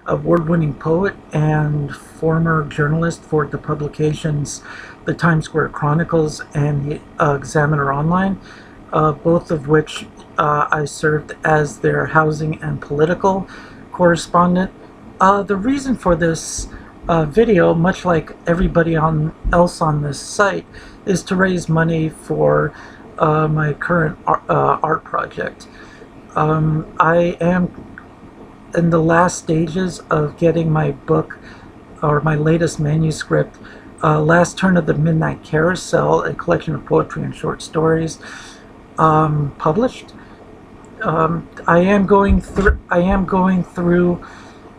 award-winning poet and former journalist for the publications the Times Square Chronicles and the Examiner Online, both of which I served as their housing and political correspondent. The reason for this video, much like everybody else on this site, is to raise money for my current art project. I am in the last stages of getting my book, or my latest manuscript, Last Turn of the Midnight Carousel, a collection of poetry and short stories, published. I am going through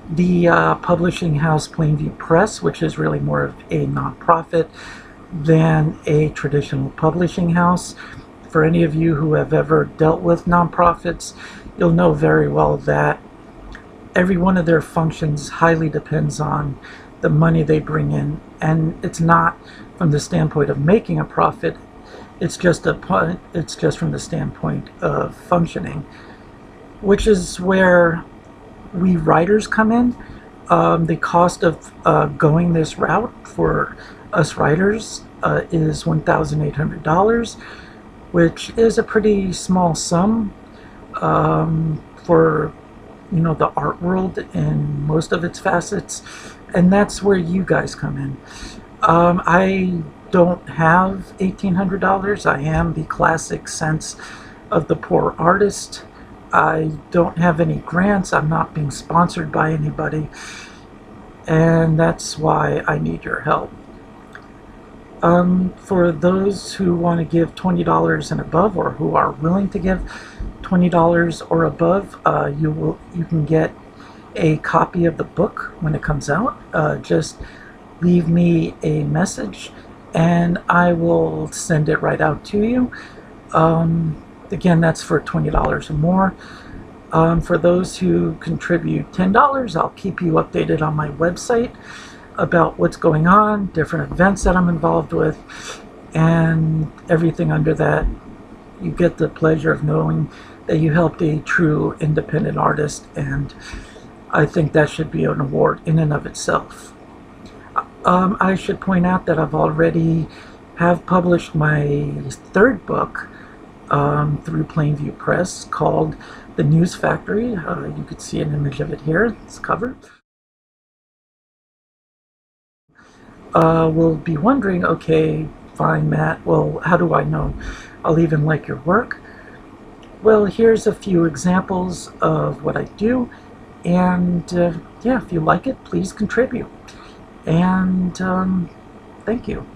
the publishing house Plainview Press, which is really more of a nonprofit than a traditional publishing house. For any of you who have ever dealt with nonprofits, you'll know very well that every one of their functions highly depends on the money they bring in, and it's not from the standpoint of making a profit. It's just from the standpoint of functioning, which is where we writers come in. The cost of going this route for us writers is $1,800, which is a pretty small sum for the art world in most of its facets, and that's where you guys come in. I don't have $1,800. I am the classic sense of the poor artist. I don't have any grants. I'm not being sponsored by anybody, and that's why I need your help. For those who want to give $20 and above, or who are willing to give $20 or above, you can get a copy of the book when it comes out. Just leave me a message and I will send it right out to you. Again, that's for $20 or more. For those who contribute $10, I'll keep you updated on my website about what's going on, different events that I'm involved with, and everything under that. You get the pleasure of knowing that you helped a true independent artist, and I think that should be an award in and of itself. I should point out that I've already have published my third book through Plainview Press, called The News Factory. You could see an image of it here, it's covered. Will be wondering, okay, fine, Matt, well, how do I know I'll even like your work? Well, here's a few examples of what I do, and yeah, if you like it, please contribute. And thank you.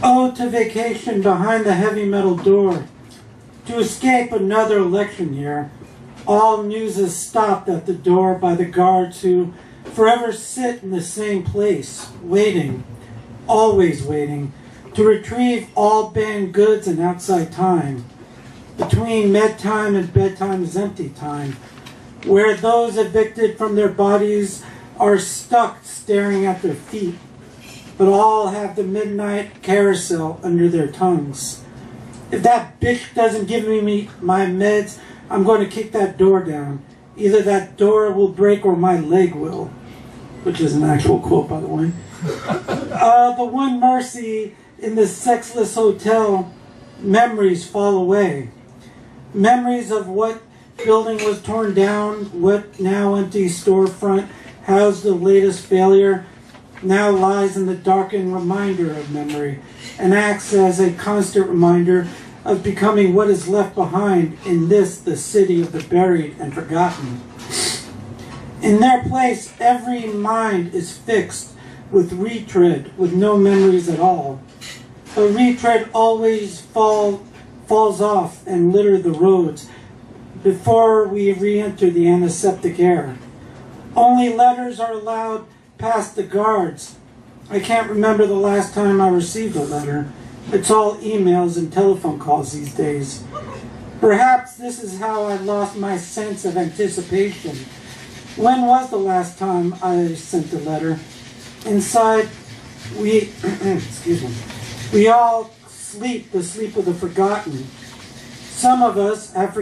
Oh, to vacation behind the heavy metal door, to escape another election year. All news is stopped at the door by the guards who forever sit in the same place, waiting, always waiting, to retrieve all banned goods and outside time. Between med time and bedtime is empty time, where those evicted from their bodies are stuck staring at their feet, but all have the midnight carousel under their tongues. If that bitch doesn't give me my meds, I'm going to kick that door down. Either that door will break or my leg will. Which is an actual quote, by the way. The one mercy in this sexless hotel, memories fall away. Memories of what building was torn down, what now empty storefront housed the latest failure, now lies in the darkened reminder of memory, and acts as a constant reminder of becoming what is left behind in this, the city of the buried and forgotten. In their place, every mind is fixed with retread, with no memories at all. But retread always falls off and litter the roads before we re-enter the antiseptic air. Only letters are allowed past the guards. I can't remember the last time I received a letter. It's all emails and telephone calls these days. Perhaps this is how I lost my sense of anticipation. When was the last time I sent a letter? Inside, we, excuse me, we all sleep the sleep of the forgotten. Some of us have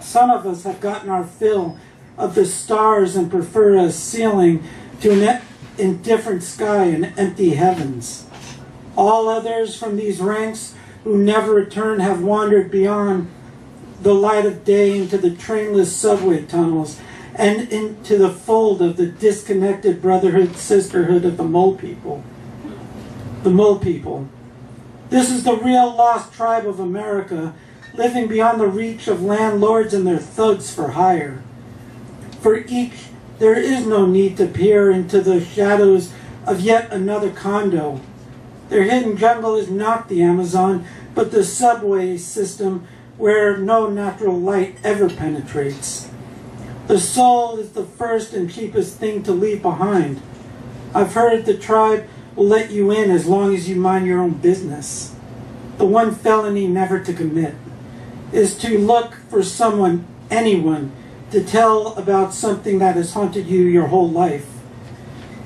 some of us have gotten our fill of the stars and prefer a ceiling to an indifferent sky and empty heavens. All others from these ranks who never return have wandered beyond the light of day into the trainless subway tunnels and into the fold of the disconnected brotherhood, sisterhood of the mole people. The mole people. This is the real lost tribe of America, living beyond the reach of landlords and their thugs for hire. For each, there is no need to peer into the shadows of yet another condo. Their hidden jungle is not the Amazon, but the subway system where no natural light ever penetrates. The soul is the first and cheapest thing to leave behind. I've heard the tribe will let you in as long as you mind your own business. The one felony never to commit is to look for someone, anyone, to tell about something that has haunted you your whole life.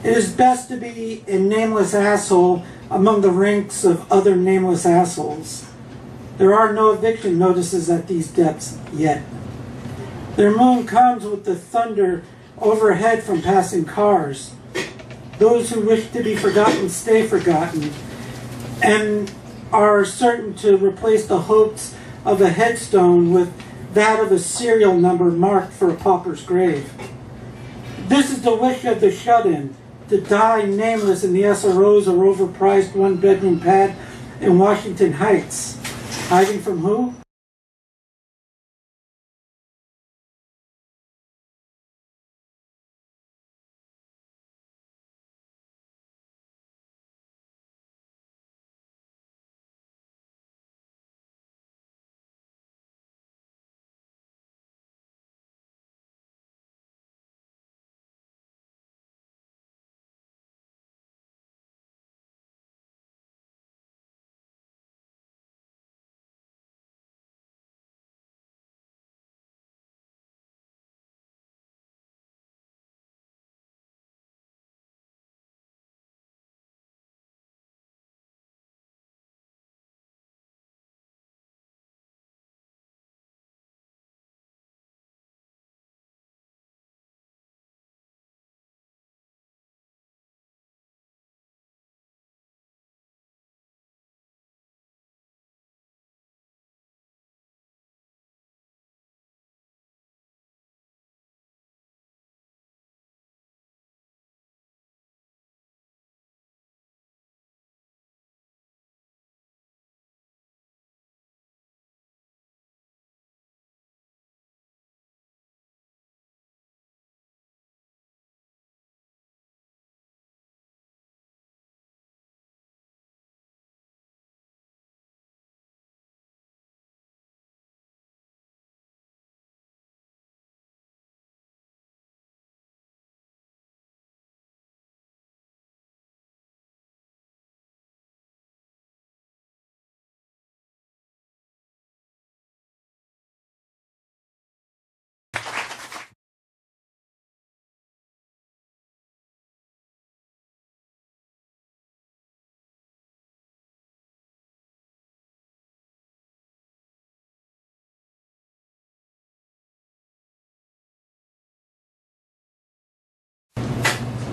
It is best to be a nameless asshole among the ranks of other nameless assholes. There are no eviction notices at these depths yet. Their moon comes with the thunder overhead from passing cars. Those who wish to be forgotten stay forgotten and are certain to replace the hopes of a headstone with that of a serial number marked for a pauper's grave. This is the wish of the shut-in, to die nameless in the SROs or overpriced one-bedroom pad in Washington Heights. Hiding from who?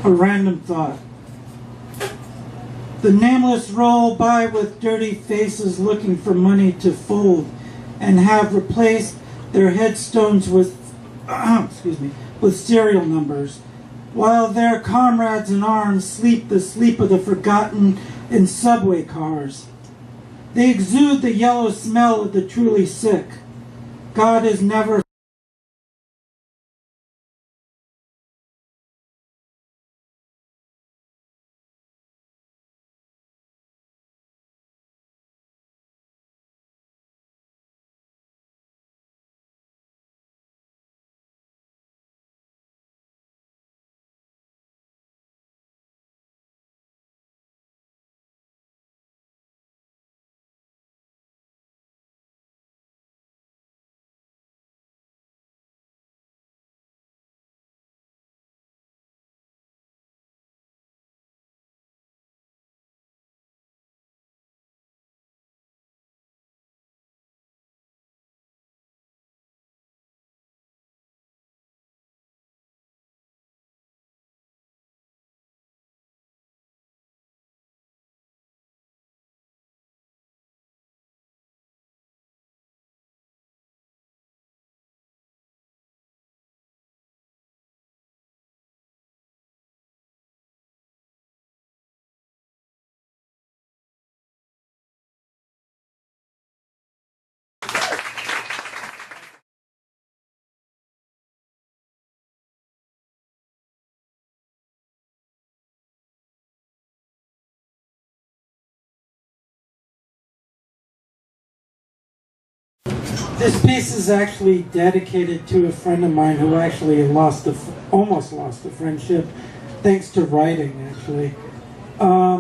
A random thought. The nameless roll by with dirty faces looking for money to fold and have replaced their headstones with, with serial numbers, while their comrades in arms sleep the sleep of the forgotten in subway cars. They exude the yellow smell of the truly sick. God is never This piece is actually dedicated to a friend of mine who actually almost lost a friendship thanks to writing, actually,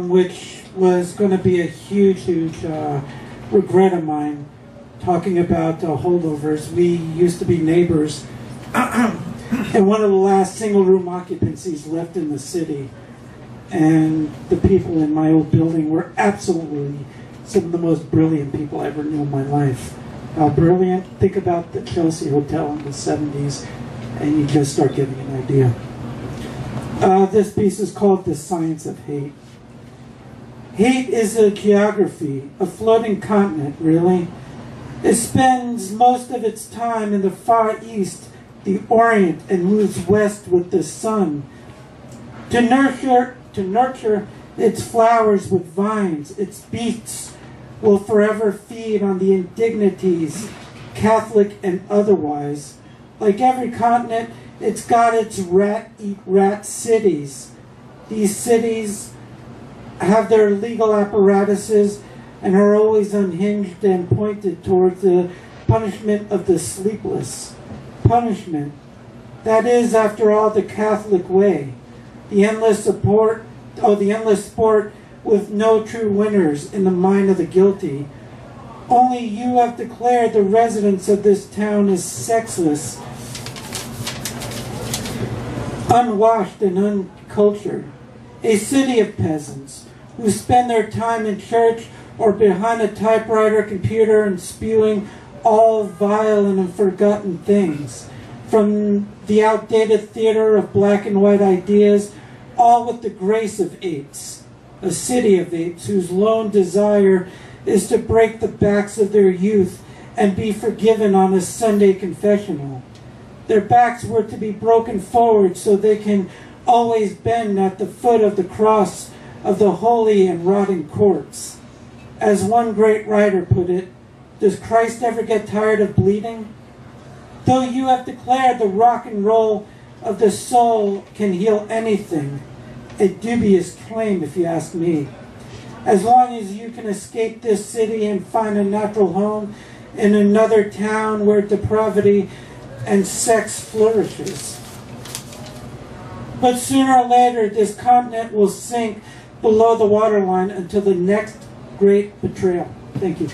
which was going to be a huge regret of mine. Talking about holdovers, we used to be neighbors, and one of the last single-room occupancies left in the city. And the people in my old building were absolutely some of the most brilliant people I ever knew in my life. How brilliant? Think about the Chelsea Hotel in the 70s, and you just start getting an idea. This piece is called The Science of Hate. Hate is a geography, a floating continent, really. It spends most of its time in the Far East, the Orient, and moves west with the sun. To nurture its flowers with vines, its beasts will forever feed on the indignities, Catholic and otherwise. Like every continent, it's got its rat-eat-rat cities. These cities have their legal apparatuses and are always unhinged and pointed towards the punishment of the sleepless. Punishment. That is, after all, the Catholic way. The endless sport with no true winners in the mind of the guilty. Only you have declared the residents of this town as sexless, unwashed and uncultured. A city of peasants who spend their time in church or behind a typewriter, computer, and spewing all vile and forgotten things. From the outdated theater of black and white ideas, all with the grace of apes. A city of apes whose lone desire is to break the backs of their youth and be forgiven on a Sunday confessional. Their backs were to be broken forward so they can always bend at the foot of the cross of the holy and rotting corpse. As one great writer put it, does Christ ever get tired of bleeding? Though you have declared the rock and roll of the soul can heal anything, a dubious claim if you ask me. As long as you can escape this city and find a natural home in another town where depravity and sex flourishes. But sooner or later, this continent will sink below the waterline until the next great betrayal. Thank you.